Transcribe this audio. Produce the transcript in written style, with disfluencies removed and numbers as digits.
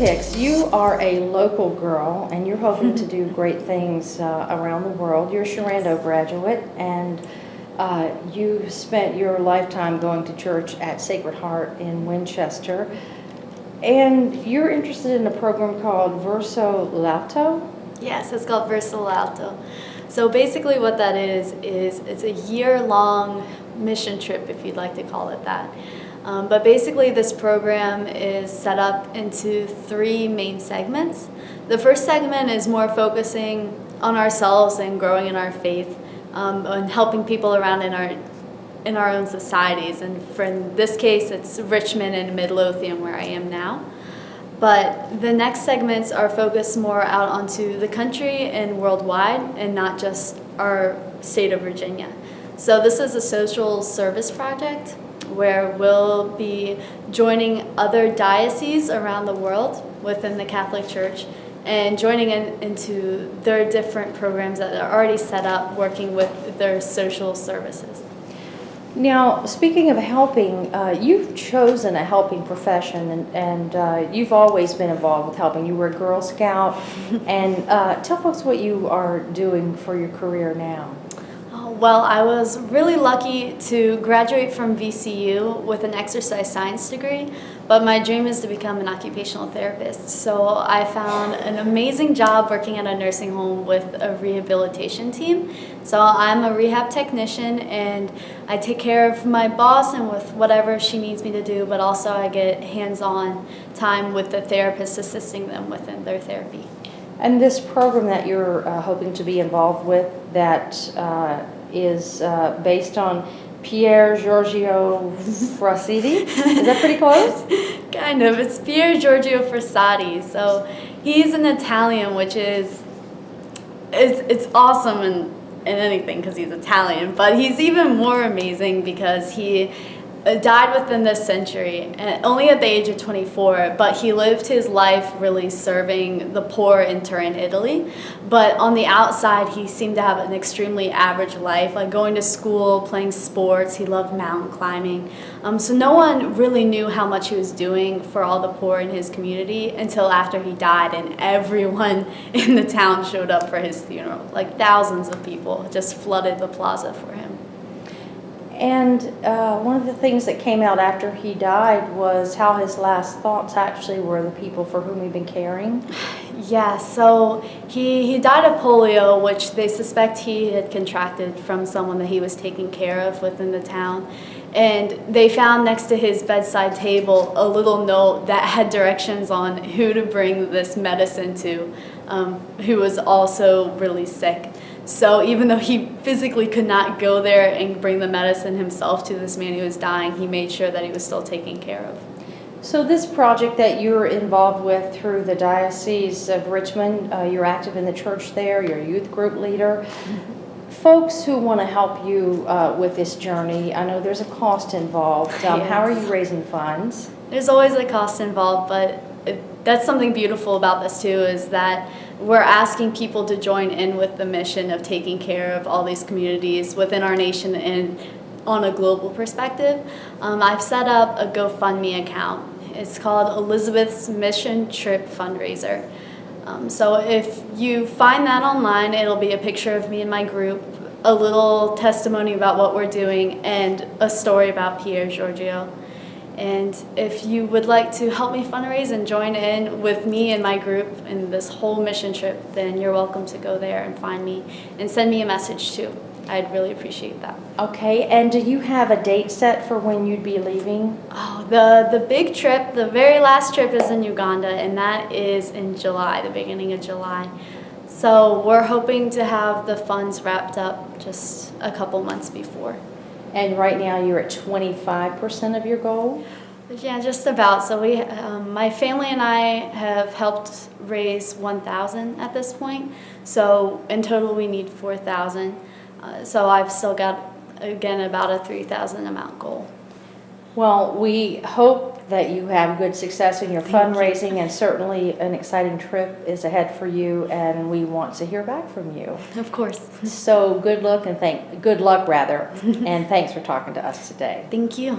Hicks, you are a local girl and you're hoping to do great things around the world. You're a Sharando graduate and you spent your lifetime going to church at Sacred Heart in Winchester. And you're interested in a program called Verso L'Alto? Yes, it's called Verso L'Alto. So basically what that is it's a year-long mission trip, if you'd like to call it that. But basically this program is set up into 3 main segments. The first segment is more focusing on ourselves and growing in our faith, and helping people around in our own societies. And for in this case, it's Richmond and Midlothian, where I am now. But the next segments are focused more out onto the country and worldwide, and not just our state of Virginia. So this is a social service project where we'll be joining other dioceses around the world within the Catholic Church and joining into their different programs that are already set up, working with their social services. Now, speaking of helping, you've chosen a helping profession and you've always been involved with helping. You were a Girl Scout. And tell folks what you are doing for your career now. Well, I was really lucky to graduate from VCU with an exercise science degree, but my dream is to become an occupational therapist. So I found an amazing job working at a nursing home with a rehabilitation team. So I'm a rehab technician and I take care of my boss and with whatever she needs me to do, but also I get hands-on time with the therapist assisting them within their therapy. And this program that you're hoping to be involved with that is based on Giorgio Frascati. Is that pretty close? Kind of. It's Giorgio Frascati. So he's an Italian, which is it's awesome in anything because he's Italian. But he's even more amazing because he died within this century, only at the age of 24, but he lived his life really serving the poor in Turin, Italy. But on the outside, he seemed to have an extremely average life, like going to school, playing sports. He loved mountain climbing. So no one really knew how much he was doing for all the poor in his community until after he died, and everyone in the town showed up for his funeral. Like thousands of people just flooded the plaza for him. And one of the things that came out after he died was how his last thoughts actually were the people for whom he'd been caring. Yeah, so he died of polio, which they suspect he had contracted from someone that he was taking care of within the town. And they found next to his bedside table a little note that had directions on who to bring this medicine to, who was also really sick. So even though he physically could not go there and bring the medicine himself to this man who was dying, he made sure that he was still taken care of. So this project that you're involved with through the Diocese of Richmond, you're active in the church there, you're a youth group leader. Folks who want to help you with this journey, I know there's a cost involved. Yes. How are you raising funds? There's always a cost involved, but that's something beautiful about this too, is that we're asking people to join in with the mission of taking care of all these communities within our nation and on a global perspective. I've set up a GoFundMe account. It's called Elizabeth's Mission Trip Fundraiser. So if you find that online, it'll be a picture of me and my group, a little testimony about what we're doing, and a story about Giorgio. And if you would like to help me fundraise and join in with me and my group in this whole mission trip, then you're welcome to go there and find me and send me a message too. I'd really appreciate that. Okay, and do you have a date set for when you'd be leaving? Oh, the big trip, the very last trip is in Uganda, and that is in July, the beginning of July. So we're hoping to have the funds wrapped up just a couple months before. And right now you're at 25% of your goal? Yeah, just about. So we, my family and I have helped raise 1,000 at this point. So in total we need 4,000. So I've still got, again, about a 3,000 amount goal. Well, we hope that you have good success in your fundraising, and certainly an exciting trip is ahead for you, and we want to hear back from you. Of course. So good luck and thanks for talking to us today. Thank you.